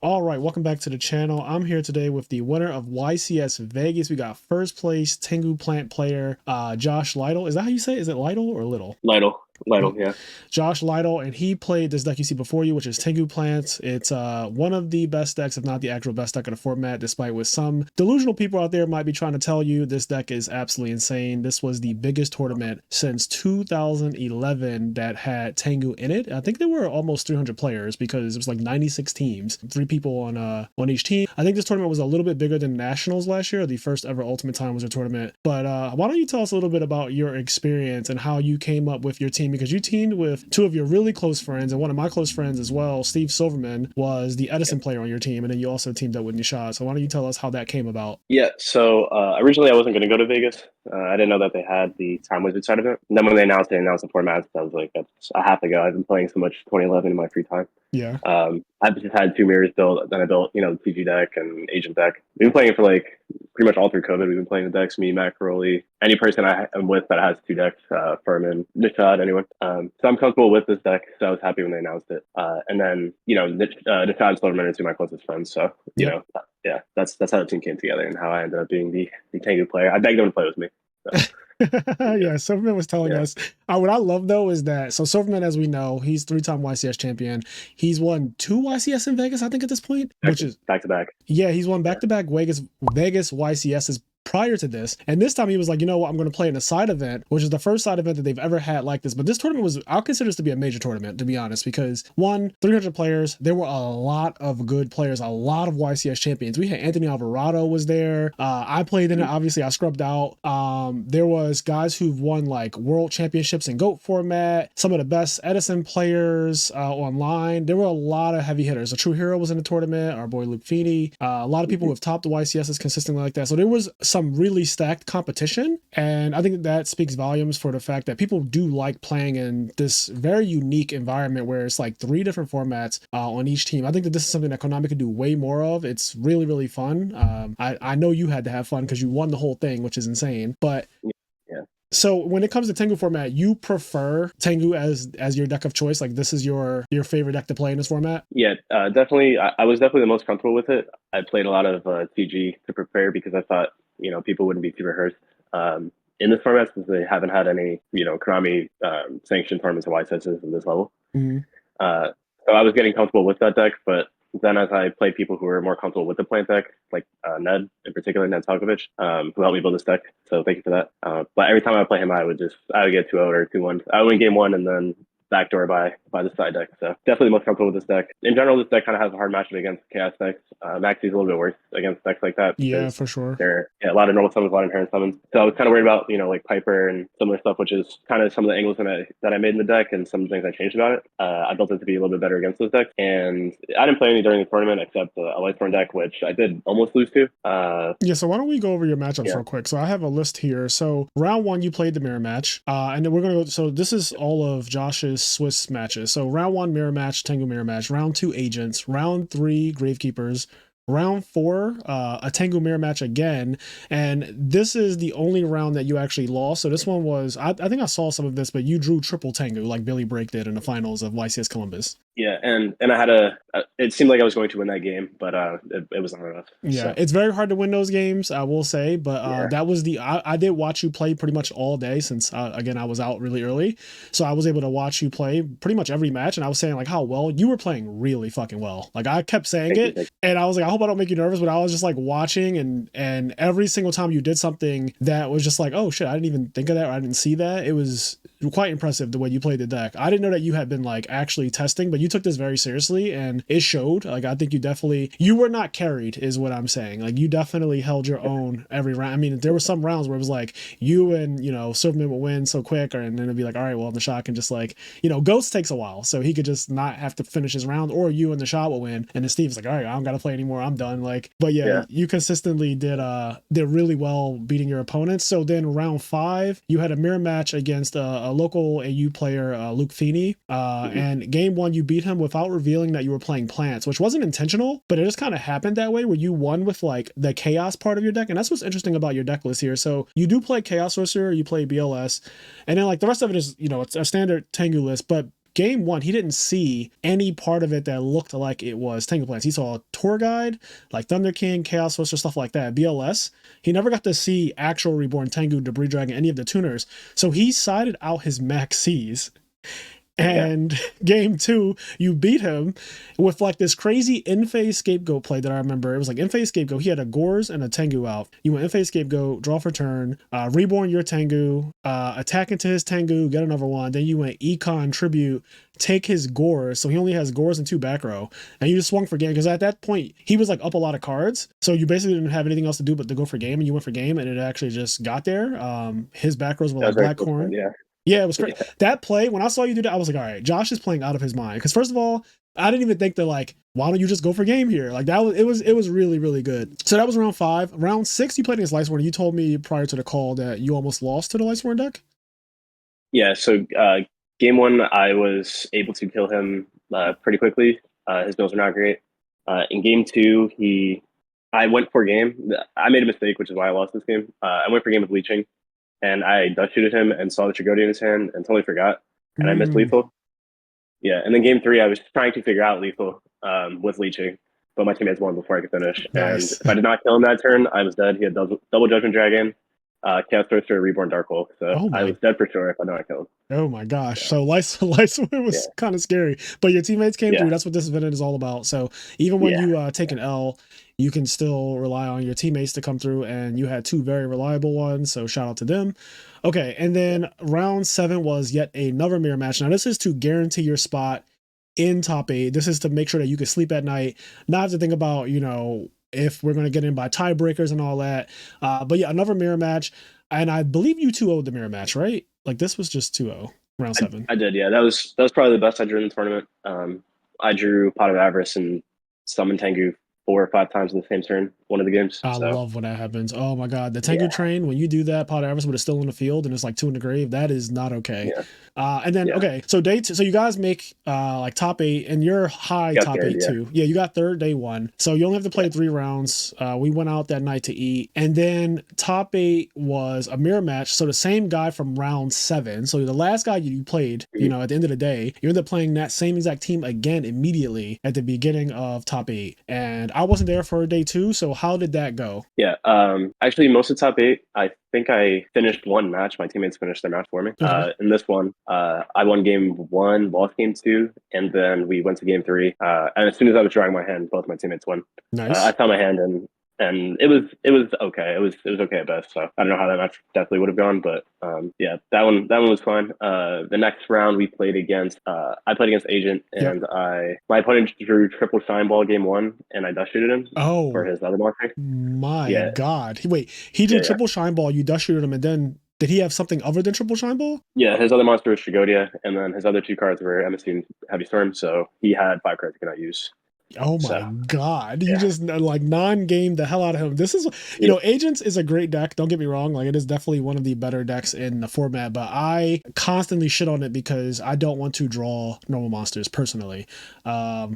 All right, welcome back to the channel. I'm here today with the winner of YCS Vegas. We got first place Tengu plant player, Josh Lytle. Is that how you say it? Is it Lytle or Little? Lytle, yeah. Josh Lytle, and he played this deck you see before you, which is Tengu Plants. It's one of the best decks, if not the actual best deck of the format, despite what some delusional people out there might be trying to tell you. This deck is absolutely insane. This was the biggest tournament since 2011 that had Tengu in it. I think there were almost 300 players because it was like 96 teams, three people on each team. I think this tournament was a little bit bigger than Nationals last year. The first ever Ultimate Time was a tournament. But why don't you tell us a little bit about your experience and how you came up with your team? Because you teamed with two of your really close friends, and one of my close friends as well, Steve Silverman, was the Edison player on your team, and then you also teamed up with Nishad. So why don't you tell us how that came about? Yeah, so originally I wasn't going to go to Vegas. I didn't know that they had the Time Wizard side of it. And then when they announced the format, I was like, that's, I have to go. I've been playing so much 2011 in my free time. Yeah. I've just had two mirrors built. Then I built, the TG deck and Agent deck. We've been playing for like pretty much all through COVID. We've been playing the decks, me, Matt Caroli, any person I am with that has two decks, Furman, Nishad, anyone. So I'm comfortable with this deck. So I was happy when they announced it. And then, Nishad and Silverman are two of my closest friends. So, Yep. yeah, that's how the team came together and how I ended up being the Tengu player. I begged them to play with me. So, Yeah, Silverman was telling yeah, us. What I love though is that Silverman, as we know, he's three-time YCS champion. He's won two YCS in Vegas, I think, at this point, which is back to back. yeah, he's won Yeah. back-to-back Vegas YCSs prior to this. And this time he was like, you know what, I'm going to play in a side event, which is the first side event that they've ever had like this. But this tournament was, I'll consider this to be a major tournament, to be honest, because one, 300 players, there were a lot of good players, a lot of YCS champions. We had Anthony Alvarado was there. I played in it. Obviously, I scrubbed out. There was guys who've won like world championships in GOAT format, some of the best Edison players online. There were a lot of heavy hitters. A True Hero was in the tournament, our boy Luke Feeney. A lot of people who have topped the YCSs consistently like that. So there was some really stacked competition. And I think that speaks volumes for the fact that people do like playing in this very unique environment where it's like three different formats on each team. I think that this is something that Konami could do way more of. It's really, really fun. I know you had to have fun because you won the whole thing, which is insane. But Yeah. so when it comes to Tengu format, you prefer Tengu as your deck of choice? Like this is your favorite deck to play in this format? Yeah, definitely. I was definitely the most comfortable with it. I played a lot of TG to prepare because I thought, people wouldn't be too rehearsed in this format since they haven't had any, Konami sanctioned tournaments or YCSs in this level. Mhm. Uh, so I was getting comfortable with that deck, but then as I played people who were more comfortable with the plant deck, like Ned in particular, Ned Talkovich, who helped me build this deck. So thank you for that. But every time I play him, I would get 2-0 or 2-1. I would win game one and then backdoor by the side deck. So definitely the most comfortable with this deck. In general, this deck kind of has a hard matchup against chaos decks. Maxi's a little bit worse against decks like that Yeah, because for sure. there are a lot of normal summons, a lot of inherent summons. So I was kind of worried about, like Piper and similar stuff, which is kind of some of the angles that I made in the deck and some things I changed about it. I built it to be a little bit better against those decks. And I didn't play any during the tournament except a Lightstorm deck, which I did almost lose to. Yeah, so why don't we go over your matchups Yeah. real quick? So I have a list here. So round one, you played the mirror match, and then we're gonna go. So this is all of Josh's Swiss matches. So round one, mirror match, Tengu mirror match. Round two, agents. Round three, gravekeepers. Round four, a Tengu mirror match again, and this is the only round that you actually lost. So this one was, I think I saw some of this, but you drew triple Tengu like Billy Break did in the finals of YCS Columbus. Yeah, and I had it seemed like I was going to win that game, but it was not enough. Yeah, So it's very hard to win those games, I will say, but yeah, that was I did watch you play pretty much all day since again I was out really early, so I was able to watch you play pretty much every match, and I was saying like how well you were playing, really fucking well. Like I kept saying thank you. it, and I was like, I hope I don't make you nervous, but I was just like watching, and every single time you did something that was just like, oh shit, I didn't even think of that, or I didn't see that. It was quite impressive the way you played the deck. I didn't know that you had been like actually testing, but you took this very seriously, and it showed. Like I think you were not carried, is what I'm saying. Like you definitely held your own every round. I mean, there were some rounds where it was like you and Silverman would win so quick, and then it'd be like, all right, well the shot can just like Ghost takes a while, so he could just not have to finish his round, or you and the shot will win, and then Steve's like, all right, I don't gotta play anymore, I'm done. Like, but yeah, you consistently did really well beating your opponents. So then round five, you had a mirror match against a local AU player, Luke Feeney, and game one you beat him without revealing that you were playing plants, which wasn't intentional, but it just kind of happened that way where you won with like the chaos part of your deck. And that's what's interesting about your deck list here. So you do play Chaos Sorcerer, you play BLS, and then like the rest of it is, it's a standard Tengu list, but game one, he didn't see any part of it that looked like it was Tengu plans. He saw a tour guide, like Thunder King, Chaos Whisper, stuff like that, BLS. He never got to see actual Reborn Tengu, Debris Dragon, any of the tuners. So he sided out his Maxis. And game two, you beat him with like this crazy in-phase scapegoat play that I remember. It was like in-phase scapegoat. He had a Gores and a Tengu out. You went in-phase scapegoat, draw for turn, reborn your Tengu, attack into his Tengu, get another one. Then you went Econ Tribute, take his Gores. So he only has Gores and 2 back row. And you just swung for game because at that point, he was like up a lot of cards. So you basically didn't have anything else to do but to go for game. And you went for game and it actually just got there. His back rows were like Black Corn. Yeah, it was great. That play, when I saw you do that, I was like, all right, Josh is playing out of his mind. Because first of all, I didn't even think that like, why don't you just go for game here? Like that was it was really, really good. So that was round 5. Round 6, you played against Lightsworn. You told me prior to the call that you almost lost to the Lightsworn deck. Yeah, so game 1, I was able to kill him pretty quickly. His builds are not great. In game 2, I went for game. I made a mistake, which is why I lost this game. I went for game with Leeching. And I dust shooted him and saw the Trigodi in his hand and totally forgot. And I missed lethal. Yeah, and then game 3, I was trying to figure out lethal with Leeching, but my teammates won before I could finish. Nice. And if I did not kill him that turn, I was dead. He had double Judgment Dragon, Chaos Sorcerer, Reborn Dark Hole. So I was dead for sure if I did not kill him. Oh my gosh. Yeah. So Lightsworn was kind of scary, but your teammates came through. That's what this event is all about. So even when you take an L, you can still rely on your teammates to come through, and you had 2 very reliable ones. So shout out to them. Okay. And then round 7 was yet another mirror match. Now this is to guarantee your spot in top 8. This is to make sure that you can sleep at night, not have to think about, if we're going to get in by tiebreakers and all that. But yeah, another mirror match. And I believe you 2-0'd the mirror match, right? Like this was just 2-0 round 7. I did. Yeah. That was probably the best I drew in the tournament. I drew Pot of Avarice and summoned Tengu 4 or 5 times in the same turn, one of the games. I love when that happens. Oh my God. The Tengu train, when you do that, Pot of Avarice, but it's still in the field and it's like 2 in the grave, that is not okay. And then, okay, so day 2, so you guys make like top 8 and you're high top 8 too. Yeah, you got third day 1. So you only have to play 3 rounds. We went out that night to eat. And then top 8 was a mirror match. So the same guy from round 7. So the last guy you played, at the end of the day, you end up playing that same exact team again immediately at the beginning of top 8. And I wasn't there for day 2. So how did that go? Yeah, actually, most of top 8, I think I finished 1 match. My teammates finished their match for me. In this one, I won game 1, lost game 2, and then we went to game 3. And as soon as I was drawing my hand, both my teammates won. Nice. I found my hand and it was okay. It was okay at best. So I don't know how that match definitely would have gone, but yeah, that one was fun. The next round we played against I played against Agent, and my opponent drew triple shine ball game 1, and I dust shooted him for his other monster. My God. Wait, he drew triple shine ball, you dust shooted him, and then did he have something other than triple shine ball? Yeah, his other monster was Trigodia, and then his other 2 cards were MSC and Heavy Storm, so he had 5 cards he could not use. Oh my God. You just like non-game the hell out of him. This is, Agents is a great deck. Don't get me wrong. Like it is definitely one of the better decks in the format, but I constantly shit on it because I don't want to draw normal monsters personally. I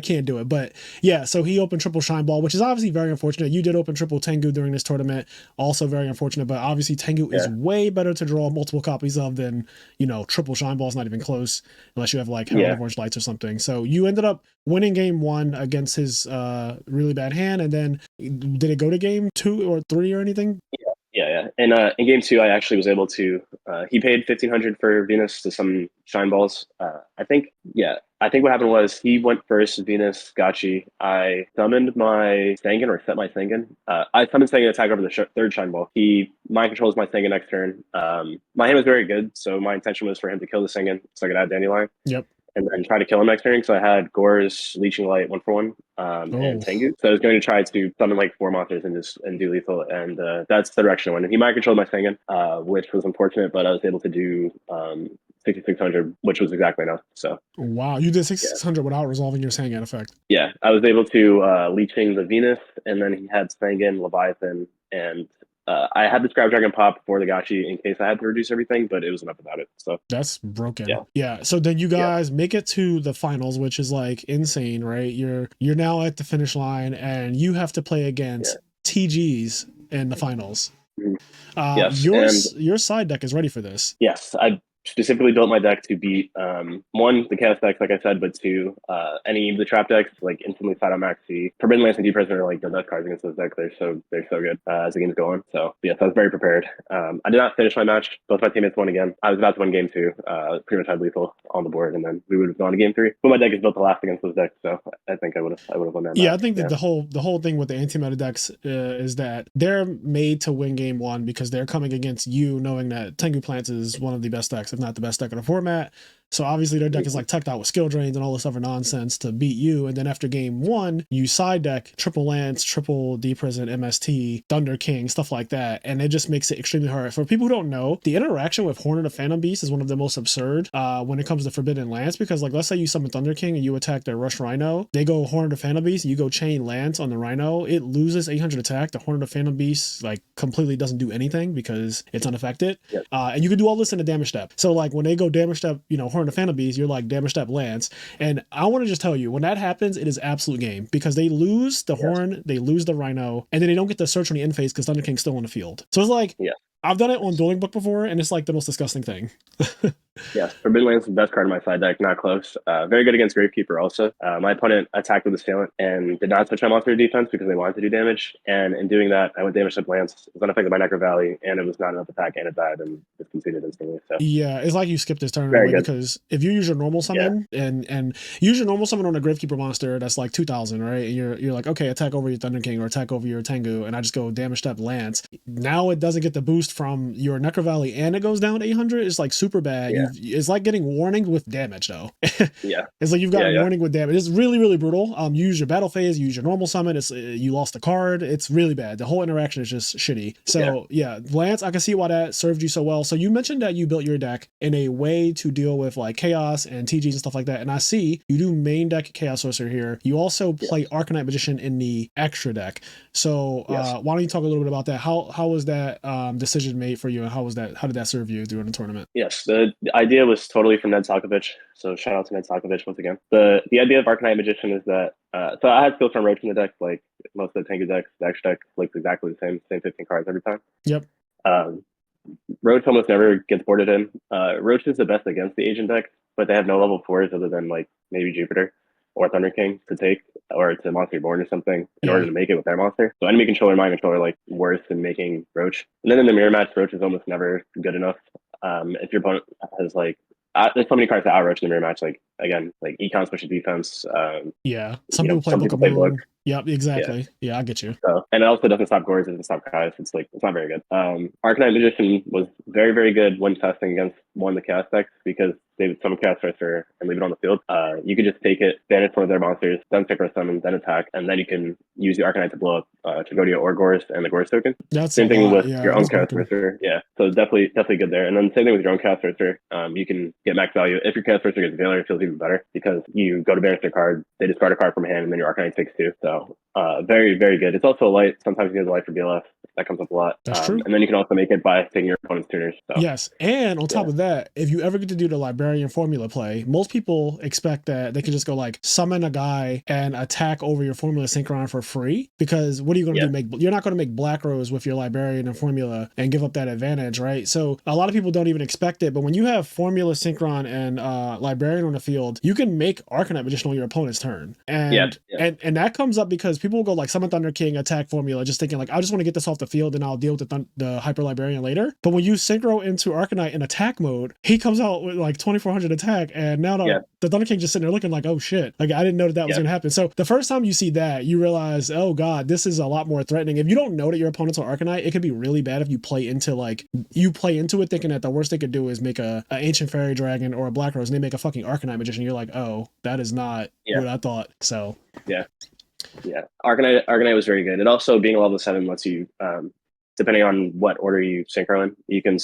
can't do it. But yeah, so he opened triple shine ball, which is obviously very unfortunate. You did open triple Tengu during this tournament, also very unfortunate, but obviously Tengu is way better to draw multiple copies of than, triple shine ball is not even close unless you have like Orange Lights or something. So you ended up winning game 1 against his really bad hand. And then did it go to game 2 or 3 or anything? Yeah. And in game 2, I actually was able to, he paid 1,500 for Venus to summon shine balls. I think what happened was he went first, Venus, Gotchi. I summoned my Sangan or set my Sangan. I summoned Sangan attack over the third shine ball. He mind controls my Sangan next turn. My hand was very good, so my intention was for him to kill the Sangan so I could add Dandelion. Yep. And then try to kill him next turn. So I had Gore's Leeching Light 1-for-1 and Tengu. So I was going to try to summon like 4 monsters and do lethal. And that's the direction I went. And he mind controlled my Sangan, which was unfortunate, but I was able to do 6,600, which was exactly enough. So wow, you did 6,600 without resolving your Sangan effect. Yeah, I was able to Leeching the Venus, and then he had Sangan, Leviathan, and I had the Scrap Dragon pop before the Gotchi in case I had to reduce everything, but it was enough about it. So that's broken. Yeah. So then you guys make it to the finals, which is like insane, right? You're now at the finish line, and you have to play against TGs in the finals. Yes, your side deck is ready for this. Yes, specifically built my deck to beat one, the chaos decks, like I said, but two, any of the trap decks, like instantly side on maxi. Forbidden Lance and Deep Prison are like the best cards against those decks. They're so good as the game's going. So yes, I was very prepared. I did not finish my match. Both my teammates won again. I was about to win game two. Pretty much had Lytle on the board, and then we would have gone to game three. But my deck is built to last against those decks, so I think I would have won that match. Yeah, I think that the whole thing with the anti-meta decks is that they're made to win game one because they're coming against you knowing that Tengu Plants is one of the best decks, if not the best deck in the format. So obviously their deck is like tucked out with skill drains and all this other nonsense to beat you. And then after game one, you side deck triple Lance, triple Deep Prison, MST, Thunder King, stuff like that. And it just makes it extremely hard. For people who don't know, the interaction with Horn of the Phantom Beast is one of the most absurd when it comes to Forbidden Lance, because like let's say you summon Thunder King and you attack their Rush Rhino, they go Horn of the Phantom Beast, you go Chain Lance on the Rhino, it loses 800 attack. The Horn of the Phantom Beast like completely doesn't do anything because it's unaffected. Yep. And you can do all this in a damage step. So like when they go damage step, Horn of the Phantom Beast, you're like damage step Lance. And I want to just tell you, when that happens, it is absolute game because they lose the Horn, they lose the Rhino, and then they don't get the search on the end phase because Thunder King's still on the field. So it's like, I've done it on Dueling Book before, and it's like the most disgusting thing. Yes, Forbidden Lance is the best card in my side deck, not close. Very good against Gravekeeper also. My opponent attacked with Assailant and did not switch my monster defense because they wanted to do damage. And in doing that, I went damage to Lance. It was unaffected by Necro Valley, and it was not enough attack, and it died, and it conceded instantly. So yeah, it's like you skipped this turn because if you use your normal summon and use your normal summon on a Gravekeeper monster that's like 2,000, right? And you're like, okay, attack over your Thunder King or attack over your Tengu, and I just go damage step Lance. Now it doesn't get the boost from your Necro Valley, and it goes down to 800. It's like super bad. Yeah. It's like getting warning with damage though. Yeah, it's like you've got warning with damage. It's really, really brutal. You use your battle phase, you use your normal summon, it's you lost a card. It's really bad. The whole interaction is just shitty. So Lance, I can see why that served you so well. So you mentioned that you built your deck in a way to deal with like chaos and TGs and stuff like that, and I see you do main deck Chaos Sorcerer here. You also play Arcanite Magician in the extra deck. So why don't you talk a little bit about that? How was that decision made for you, and how did that serve you during the tournament? Yes, the idea was totally from Ned Salkovich. So shout out to Ned Salkovich once again. The idea of Arcanite Magician is that so I had skills from Roach in the deck, like most of the Tengu decks. The extra deck looks exactly the same 15 cards every time. Yep. Roach almost never gets boarded in. Roach is the best against the Agent deck, but they have no level 4s other than like maybe Jupiter or Thunder King to take, or to Monster Reborn or something in order to make it with their monster. So enemy controller, mind controller, like worse than making Roach. And then in the mirror match, Roach is almost never good enough. If your opponent has like there's so many cards to outroach in the mirror match, like again, like econ special defense. Some people play Book of Moon. Yep, exactly. Yeah, I get you. So, and it also doesn't stop Gores, it doesn't stop Kai's. It's not very good. Arcanite Magician was very, very good when testing against one of the Chaos decks because they would summon Chaos Sorcerer and leave it on the field. You could just take it, banish one of their monsters, then synchro summon, then attack, and then you can use the Arcanite to blow up to go to your Orgors and the Gores token. That's same thing with your own Chaos Sorcerer. Yeah, so definitely good there. And then same thing with your own Chaos Sorcerer. You can get max value. If your Chaos Sorcerer gets Veiler, it feels even better because you go to banish their card, they discard a card from hand, and then your Arcanite takes 2. So very, very good. It's also a light. Sometimes you get a light for BLF. That comes up a lot. That's true. And then you can also make it by taking your opponent's tuners. So. Yes. And on top of that, if you ever get to do the Librarian formula play, most people expect that they can just go like summon a guy and attack over your formula synchron for free. Because what are you going to do? You're not going to make Black Rose with your Librarian and formula and give up that advantage, right? So a lot of people don't even expect it. But when you have formula synchron and Librarian on the field, you can make Arcanite Magician on your opponent's turn. And and that comes up because people will go like summon Thunder King, attack formula, just thinking like, I just want to get this off the field and I'll deal with the Hyper Librarian later. But when you synchro into Arcanite in attack mode, he comes out with like 2,400 attack, and now the Thunder King just sitting there looking like, oh shit, like I didn't know that was going to happen. So the first time you see that, you realize, oh god, this is a lot more threatening. If you don't know that your opponent's on Arcanite, it could be really bad if you play into it thinking that the worst they could do is make a Ancient Fairy Dragon or a Black Rose, and they make a fucking Arcanite Magician. You're like, oh, that is not what I thought. So yeah, Arcanite was very good. And also being a level 7 lets you, depending on what order you synchro in, you can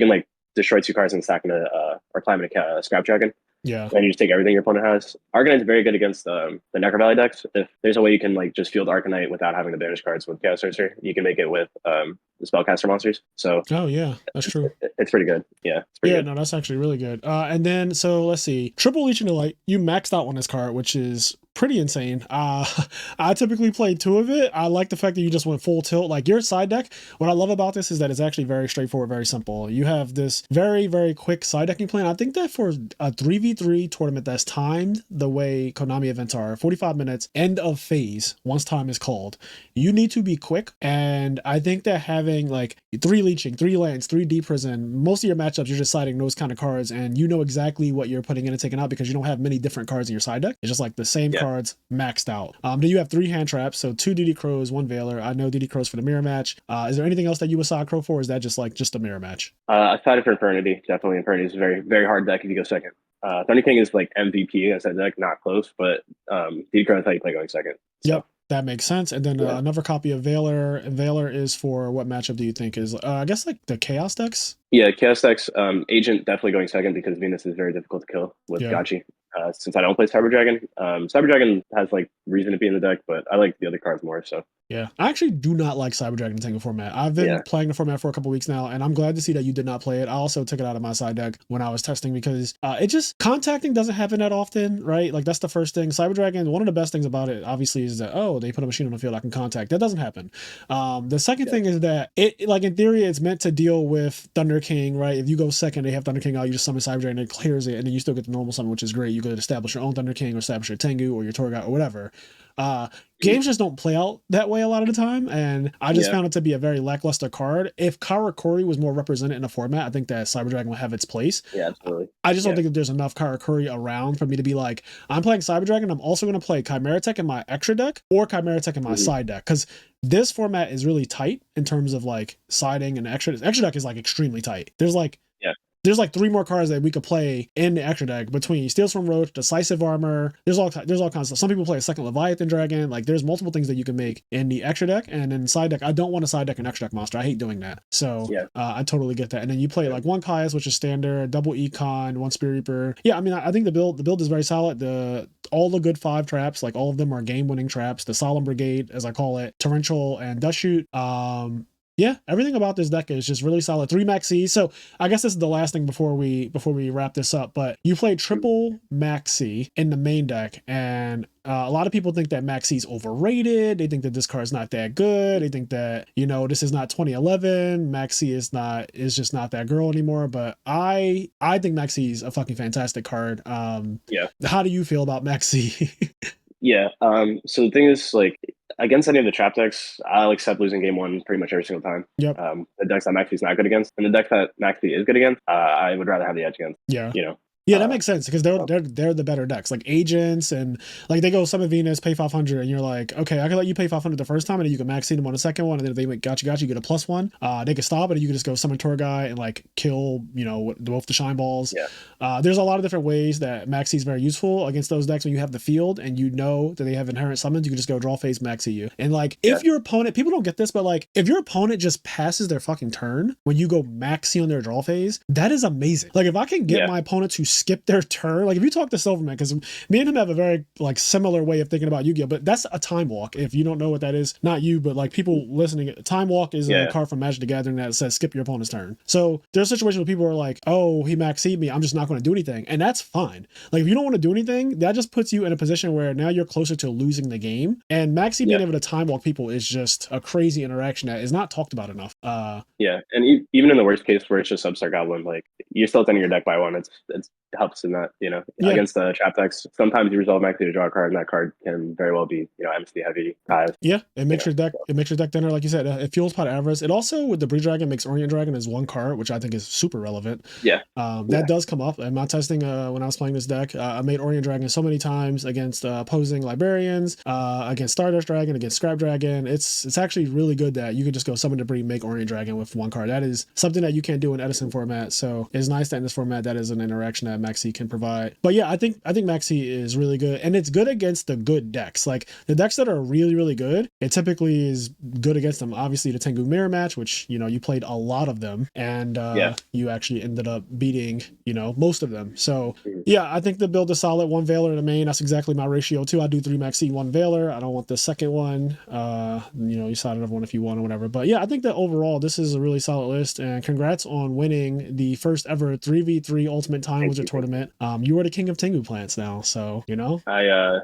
like destroy 2 cards and stack in or climb in a Scrap Dragon. Yeah. And you just take everything your opponent has. Arcanite's very good against the Necro Valley decks. If there's a way you can like just field Arcanite without having to banish cards with Chaos Sorcerer, you can make it with the Spellcaster monsters. So that's true. It's pretty good. Yeah. It's pretty good. No, that's actually really good. And then so let's see. Triple Leech and Delight, you maxed out on this card, which is pretty insane. I typically play two of it. I like the fact that you just went full tilt. Like your side deck, what I love about this is that it's actually very straightforward, very simple. You have this very, very quick side decking plan. I think that for a 3v3 tournament that's timed the way Konami events are, 45 minutes, end of phase, once time is called, you need to be quick. And I think that having like 3 leeching, 3 lands, 3 deep prison, most of your matchups, you're just siding those kind of cards and you know exactly what you're putting in and taking out because you don't have many different cards in your side deck. It's just like the same cards maxed out. Then you have 3 hand traps, so 2 DD Crows, 1 Veiler. I know DD Crows for the mirror match. Is there anything else that you would side crow for, or is that just like just a mirror match? I sided for Infernity. Definitely Infernity is a very, very hard deck if you go second. Thorny King is like MVP against that deck, not close, but DD Crow is how you play going second. So. Yep. That makes sense. And then another copy of Veiler. Veiler is for what matchup do you think is, I guess like the Chaos decks? Yeah, Chaos decks. Agent definitely going second because Venus is very difficult to kill with Gachi. Since I don't play Cyber Dragon, Cyber Dragon has like reason to be in the deck, but I like the other cards more. So yeah, I actually do not like Cyber Dragon Tengu format. I've been playing the format for a couple weeks now, and I'm glad to see that you did not play it. I also took it out of my side deck when I was testing because it just contacting doesn't happen that often, right? Like that's the first thing. Cyber Dragon, one of the best things about it, obviously, is that they put a machine on the field I can contact. That doesn't happen. The second thing is that it, like in theory, it's meant to deal with Thunder King, right? If you go second, they have Thunder King out, you just summon Cyber Dragon, it clears it, and then you still get the normal summon, which is great. You could establish your own Thunder King or establish your Tengu or your Tour Guide or whatever. Games just don't play out that way a lot of the time, and I just found it to be a very lackluster card. If Karakuri was more represented in the format, I think that Cyber Dragon would have its place. Yeah, absolutely. I just don't think that there's enough Karakuri around for me to be like, I'm playing Cyber Dragon, I'm also going to play Chimera Tech in my extra deck or Chimera Tech in my side deck, because this format is really tight in terms of like siding and extra deck is like extremely tight. There's like 3 more cards that we could play in the extra deck between Steels from Roach, Decisive Armor. There's all kinds of stuff. Some people play a second Leviathan Dragon. Like there's multiple things that you can make in the extra deck, and in side deck, I don't want to side deck an extra deck monster. I hate doing that. So I totally get that. And then you play like 1 Caius, which is standard, double Econ, 1 Spirit Reaper. Yeah, I mean, I think the build is very solid. All the good 5 traps, like all of them are game-winning traps. The Solemn Brigade, as I call it, Torrential and Dust Shoot. Yeah, everything about this deck is just really solid. 3 Maxi. So I guess this is the last thing before we wrap this up. But you played triple Maxi in the main deck, and a lot of people think that Maxi's overrated. They think that this card's not that good. They think that, this is not 2011. Maxi is just not that girl anymore. But I think Maxi's a fucking fantastic card. How do you feel about Maxi? So the thing is, like, against any of the trap decks, I'll accept losing game 1 pretty much every single time. Yep. The decks that Maxi's not good against, and the decks that Maxi is good against, I would rather have the edge against. Yeah. Yeah, that makes sense because they're the better decks, like Agents, and like they go summon Venus, pay 500, and you're like, okay, I can let you pay 500 the first time, and then you can max them on the second one, and then if they make gotcha, you get a +1. They can stop it, and you can just go summon Tour Guy and like kill, both the Shine Balls. There's a lot of different ways that Maxi is very useful against those decks when you have the field and you know that they have inherent summons. You can just go draw phase Maxi you, and like if your opponent, people don't get this, but like if your opponent just passes their fucking turn when you go Maxi on their draw phase, that is amazing. Like if I can get my opponent to skip their turn. Like if you talk to Silverman, because me and him have a very like similar way of thinking about Yu-Gi-Oh, but that's a time walk. If you don't know what that is, not you, but like people listening, time walk is a card from Magic the Gathering that says skip your opponent's turn. So there's situations where people are like, oh, he maxed me, I'm just not going to do anything, and that's fine. Like if you don't want to do anything, that just puts you in a position where now you're closer to losing the game. And Maxi being able to time walk people is just a crazy interaction that is not talked about enough. And even in the worst case where it's just Substar Goblin, like you're still tending your deck by 1. It helps in that, against the trap decks. Sometimes you resolve Maxi to draw a card, and that card can very well be, MC heavy. It makes your deck. It makes your deck thinner, like you said. It fuels pot avarice. It also, with the Breed Dragon, makes Orient Dragon as 1 card, which I think is super relevant. That does come up. In my testing, when I was playing this deck, I made Orient Dragon so many times against opposing Librarians, against Stardust Dragon, against Scrap Dragon. It's actually really good that you can just go summon Debris, make Orient Dragon with 1 card. That is something that you can't do in Edison format. So it's nice that in this format that is an interaction that Maxi can provide. But yeah, I think Maxi is really good, and it's good against the good decks. Like the decks that are really, really good, it typically is good against them. Obviously the Tengu mirror match, which you played a lot of them, and you actually ended up beating most of them. So yeah, I think the build is solid. 1 Veiler in the main, that's exactly my ratio too. I do 3 Maxi, 1 Veiler. I don't want the second one. You side another one if you want or whatever. But yeah, I think that overall this is a really solid list, and congrats on winning the first ever 3v3 Ultimate Time Wizard tournament, you are the king of Tengu plants now. So, you know, I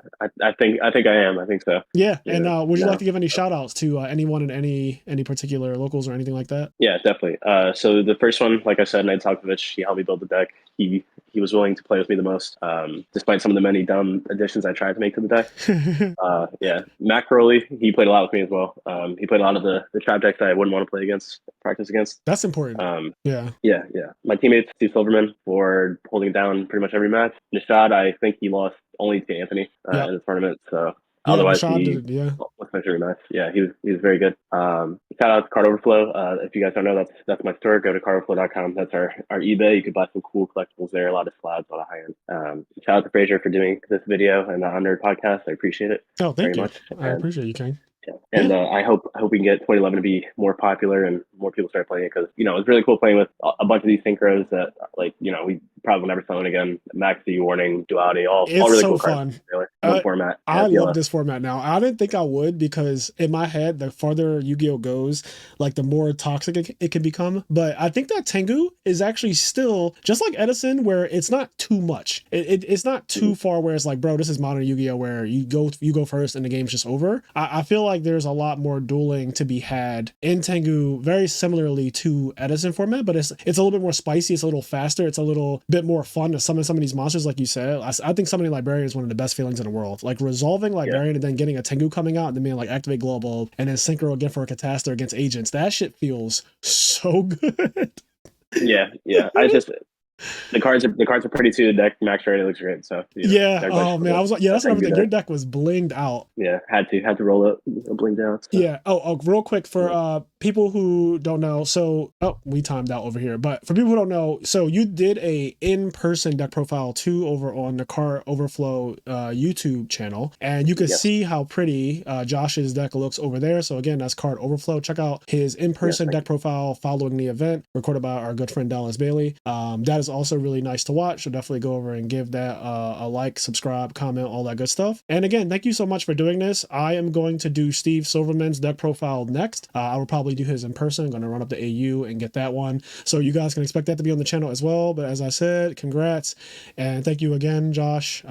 think I am. I think so. yeah. Yeah. And would you No. like to give any shout outs to anyone in any particular locals or anything like that? Yeah, definitely. So the first one, like I said, Ned Talkovich, he helped me build the deck. He was willing to play with me the most, despite some of the many dumb additions I tried to make to the deck. Yeah, Matt Crowley, he played a lot with me as well. He played a lot of the trap decks that I wouldn't want to play against, practice against. That's important. Yeah. Yeah. My teammate Steve Silverman for holding down pretty much every match. Nishad, I think he lost only to Anthony Yep. in the tournament. So Yeah, otherwise, Rashad he did, yeah. lost every match. Yeah, he was very good. Shout out to Card Overflow. If you guys don't know, that's my store. Go to cardoverflow.com. That's our eBay. You could buy some cool collectibles there. A lot of slabs, a lot of high end. Shout out to Frazier for doing this video and the IMNerd podcast. I appreciate it. Oh, thank you. Much. I appreciate you, King. Yeah. And I hope we can get 2011 to be more popular and more people start playing it, because it was really cool playing with a bunch of these synchros that we probably will never summon again. Maxi, Warning, Duality, all really so cool fun. cards. Really. One format. I love this format now. I didn't think I would, because in my head, the farther Yu-Gi-Oh goes, like the more toxic it can become. But I think that Tengu is actually still just like Edison, where it's not too much. It's not too far where it's like, bro, this is modern Yu-Gi-Oh where you go first and the game's just over. I feel like there's a lot more dueling to be had in Tengu, very similarly to Edison format, but it's a little bit more spicy. It's a little faster. It's a little bit more fun to summon some of these monsters, like you said. I think summoning Librarian is one of the best feelings in the world. Like resolving Librarian and then getting a Tengu coming out and then being like activate global and then synchro again for a Catastrophe against agents. That shit feels so good. Yeah. I just the cards are pretty too. The deck max rated looks great. So yeah. Oh man, I was like, yeah, that's another thing. Your deck was blinged out. Yeah, had to roll it blinged out. So. Yeah. Oh, real quick for people who don't know. So we timed out over here, but for people who don't know, so you did a in-person deck profile too over on the Card Overflow YouTube channel, and you can see how pretty Josh's deck looks over there. So again, that's Card Overflow. Check out his in-person deck profile following the event, recorded by our good friend Dallas Bailey. That is also really nice to watch, so definitely go over and give that a like, subscribe, comment, all that good stuff. And again, thank you so much for doing this. I am going to do Steve Silverman's deck profile next. I will probably do his in person. I'm going to run up to AU and get that one, so you guys can expect that to be on the channel as well. But as I said, congrats and thank you again, Josh,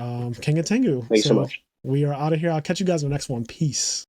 King of Tengu. Thanks so much. We are out of here. I'll catch you guys in the next one. Peace.